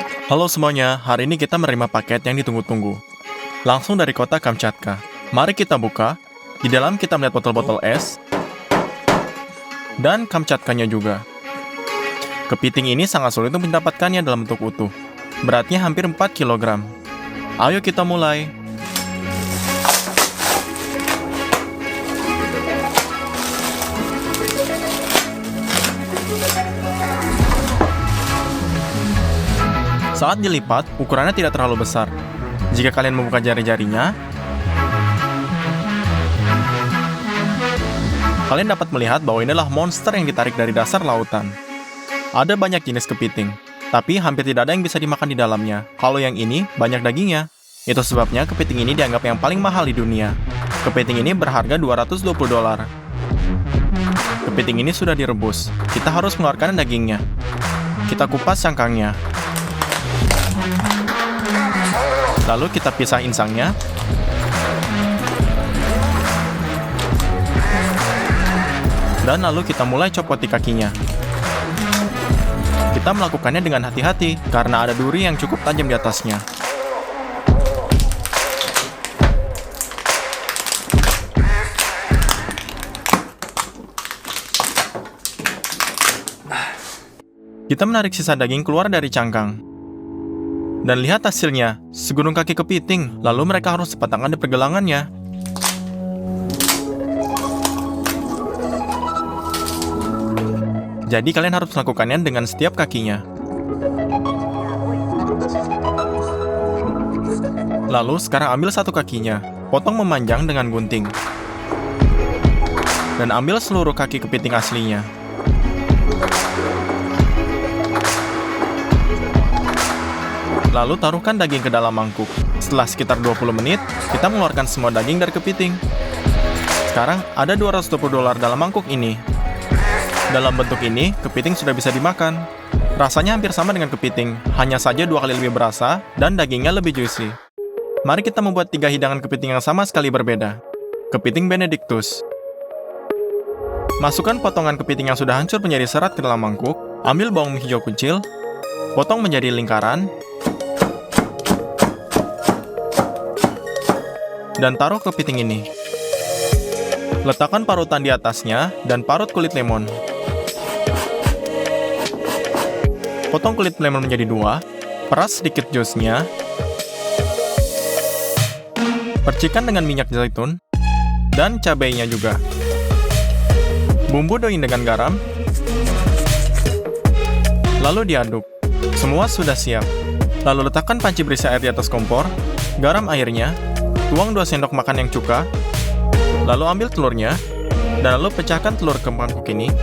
Halo semuanya, hari ini kita menerima paket yang ditunggu-tunggu. Langsung dari kota Kamchatka. Mari kita buka. Di dalam kita melihat botol-botol es. Dan Kamchatkanya juga. Kepiting ini sangat sulit untuk mendapatkannya dalam bentuk utuh. Beratnya hampir 4 kg. Ayo kita mulai. Saat dilipat, ukurannya tidak terlalu besar. Jika kalian membuka jari-jarinya, kalian dapat melihat bahwa ini adalah monster yang ditarik dari dasar lautan. Ada banyak jenis kepiting, tapi hampir tidak ada yang bisa dimakan di dalamnya. Kalau yang ini, banyak dagingnya. Itu sebabnya kepiting ini dianggap yang paling mahal di dunia. Kepiting ini berharga $220. Kepiting ini sudah direbus. Kita harus mengeluarkan dagingnya. Kita kupas cangkangnya. Lalu kita pisah insangnya. Dan lalu kita mulai copoti kakinya. Kita melakukannya dengan hati-hati karena ada duri yang cukup tajam di atasnya. Kita menarik sisa daging keluar dari cangkang. Dan lihat hasilnya, segunung kaki kepiting. Lalu mereka harus cepat tangan di pergelangannya. Jadi kalian harus melakukannya dengan setiap kakinya. Lalu sekarang ambil satu kakinya, potong memanjang dengan gunting. Dan ambil seluruh kaki kepiting aslinya. Lalu taruhkan daging ke dalam mangkuk. Setelah sekitar 20 menit, kita mengeluarkan semua daging dari kepiting. Sekarang ada $220 dalam mangkuk ini. Dalam bentuk ini, kepiting sudah bisa dimakan. Rasanya hampir sama dengan kepiting, hanya saja 2 kali lebih berasa dan dagingnya lebih juicy. Mari kita membuat 3 hidangan kepiting yang sama sekali berbeda. Kepiting Benedictus. Masukkan potongan kepiting yang sudah hancur menjadi serat ke dalam mangkuk. Ambil bawang hijau kecil, potong menjadi lingkaran, dan taruh kepiting ini. Letakkan parutan di atasnya dan parut kulit lemon. Potong kulit lemon menjadi 2, peras sedikit jusnya, percikan dengan minyak zaitun, dan cabainya juga. Bumbu doin dengan garam, lalu diaduk. Semua sudah siap. Lalu letakkan panci berisi air di atas kompor, garam airnya, tuang 2 sendok makan yang cuka, lalu ambil telurnya, dan lalu pecahkan telur ke mangkuk ini.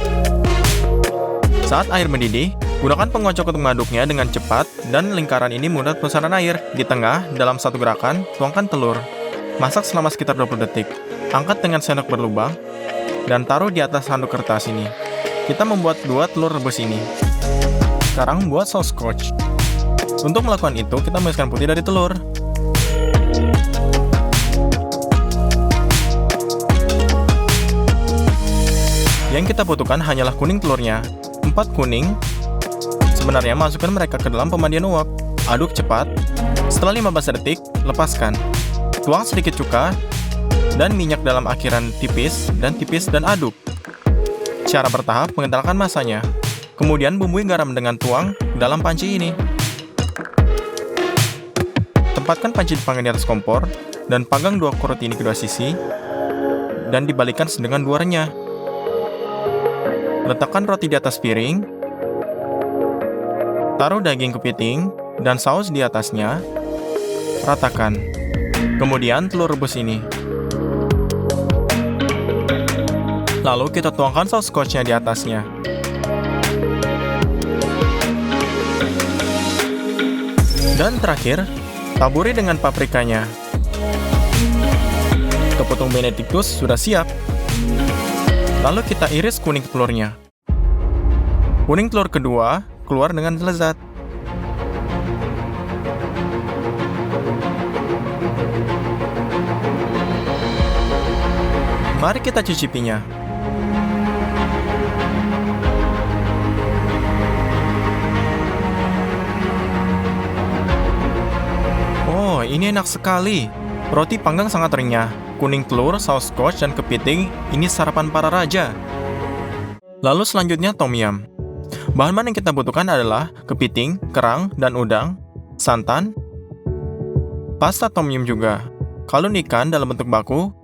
Saat air mendidih, gunakan pengocok untuk mengaduknya dengan cepat, dan lingkaran ini mudah pusaran air. Di tengah, dalam satu gerakan, tuangkan telur. Masak selama sekitar 20 detik. Angkat dengan sendok berlubang, dan taruh di atas handuk kertas ini. Kita membuat 2 telur rebus ini. Sekarang buat saus scotch. Untuk melakukan itu, kita memisahkan putih dari telur. Yang kita butuhkan hanyalah kuning telurnya. 4 kuning. Sebenarnya masukkan mereka ke dalam pemandian uap. Aduk cepat. Setelah 15 detik, lepaskan. Tuang sedikit cuka dan minyak dalam akhiran tipis dan aduk. Cara bertahap mengentalkan masanya. Kemudian bumbui garam dengan tuang dalam panci ini. Tempatkan panci dipanggang di atas kompor dan panggang 2 korut ini kedua sisi dan dibalikkan dengan 2 renyah. Letakkan roti di atas piring, taruh daging kepiting dan saus di atasnya, ratakan. Kemudian telur rebus ini. Lalu kita tuangkan saus scotch-nya di atasnya. Dan terakhir, taburi dengan paprikanya. Kepiting Benedictus sudah siap. Lalu kita iris kuning telurnya. Kuning telur kedua keluar dengan lezat. Mari kita cicipinya. ini enak sekali. Roti panggang sangat renyah, kuning telur, saus scotch, dan kepiting, ini sarapan para raja. Lalu selanjutnya tom yum. Bahan-bahan yang kita butuhkan adalah kepiting, kerang, dan udang, santan, pasta tom yum juga, kalun ikan dalam bentuk baku,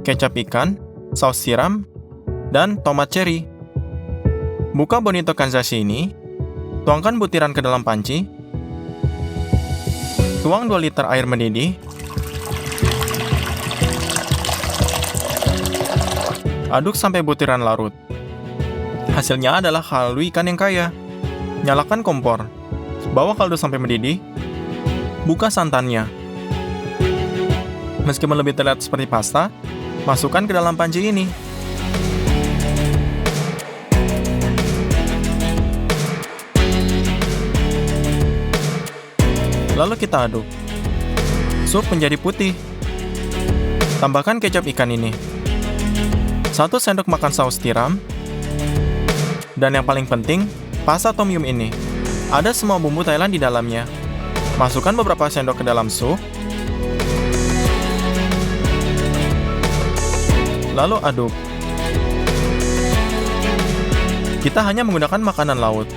kecap ikan, saus tiram, dan tomat cherry. Buka bonito kanzashi ini, tuangkan butiran ke dalam panci, tuang 2 liter air mendidih, aduk sampai butiran larut. Hasilnya adalah kaldu ikan yang kaya. Nyalakan kompor, bawa kaldu sampai mendidih, buka santannya. Meskipun lebih terlihat seperti pasta, masukkan ke dalam panci ini. Lalu kita aduk. Sup menjadi putih. Tambahkan kecap ikan ini. 1 sendok makan saus tiram. Dan yang paling penting, pasta tom yum ini. Ada semua bumbu Thailand di dalamnya. Masukkan beberapa sendok ke dalam sup. Lalu aduk. Kita hanya menggunakan makanan laut.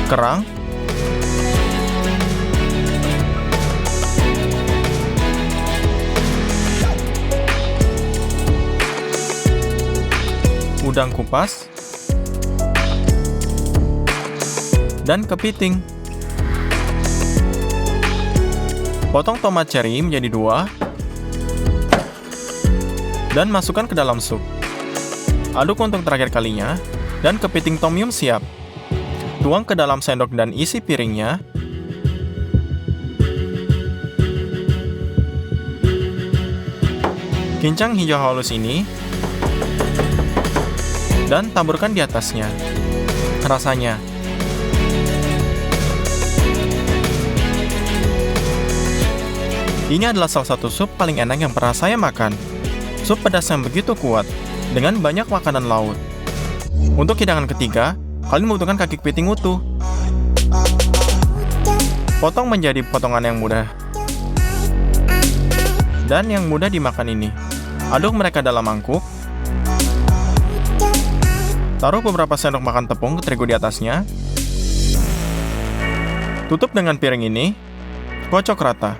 Kerang, udang kupas, dan kepiting. Potong tomat cherry menjadi 2 dan masukkan ke dalam sup. Aduk untuk terakhir kalinya dan kepiting tom yum siap. Tuang ke dalam sendok dan isi piringnya. Kincang hijau halus ini dan taburkan di atasnya. Rasanya ini adalah salah satu sup paling enak yang pernah saya makan. Sup pedas yang begitu kuat, dengan banyak makanan laut. Untuk hidangan ketiga, kalian membutuhkan kaki kepiting utuh. Potong menjadi potongan yang mudah. Dan yang mudah dimakan ini. Aduk mereka dalam mangkuk. Taruh beberapa sendok makan tepung terigu di atasnya. Tutup dengan piring ini. Kocok rata.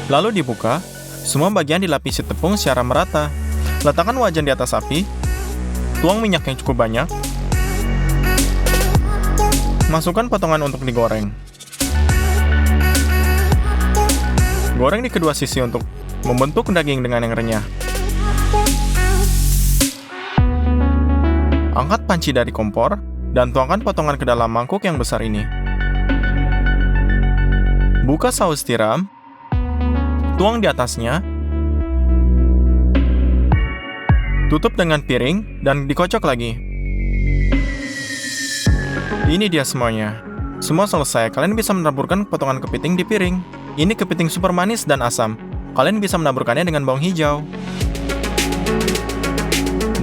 Lalu dibuka, semua bagian dilapisi tepung secara merata. Letakkan wajan di atas api, tuang minyak yang cukup banyak, masukkan potongan untuk digoreng. Goreng di kedua sisi untuk membentuk daging dengan yang renyah. Angkat panci dari kompor, dan tuangkan potongan ke dalam mangkuk yang besar ini. Buka saus tiram, tuang di atasnya, tutup dengan piring, dan dikocok lagi. Ini dia semuanya. Semua selesai, kalian bisa menaburkan potongan kepiting di piring. Ini kepiting super manis dan asam. Kalian bisa menaburkannya dengan bawang hijau.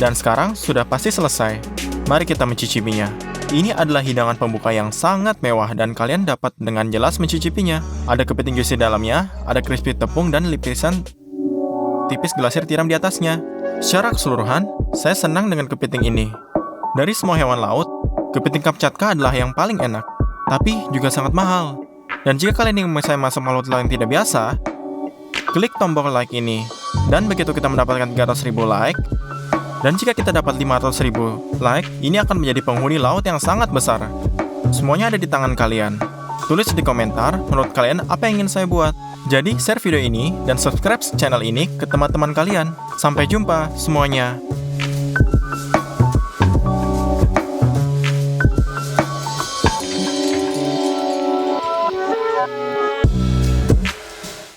Dan sekarang sudah pasti selesai. Mari kita mencicipinya. Ini adalah hidangan pembuka yang sangat mewah dan kalian dapat dengan jelas mencicipinya. Ada kepiting juicy dalamnya, ada crispy tepung dan lapisan tipis glasir tiram di atasnya. Secara keseluruhan, saya senang dengan kepiting ini. Dari semua hewan laut, kepiting Kamchatka adalah yang paling enak, tapi juga sangat mahal. Dan jika kalian ingin saya masuk laut yang tidak biasa, klik tombol like ini. Dan begitu kita mendapatkan 300.000 like, dan jika kita dapat 500.000 like, ini akan menjadi penghuni laut yang sangat besar. Semuanya ada di tangan kalian. Tulis di komentar menurut kalian apa yang ingin saya buat. Jadi share video ini dan subscribe channel ini ke teman-teman kalian. Sampai jumpa semuanya.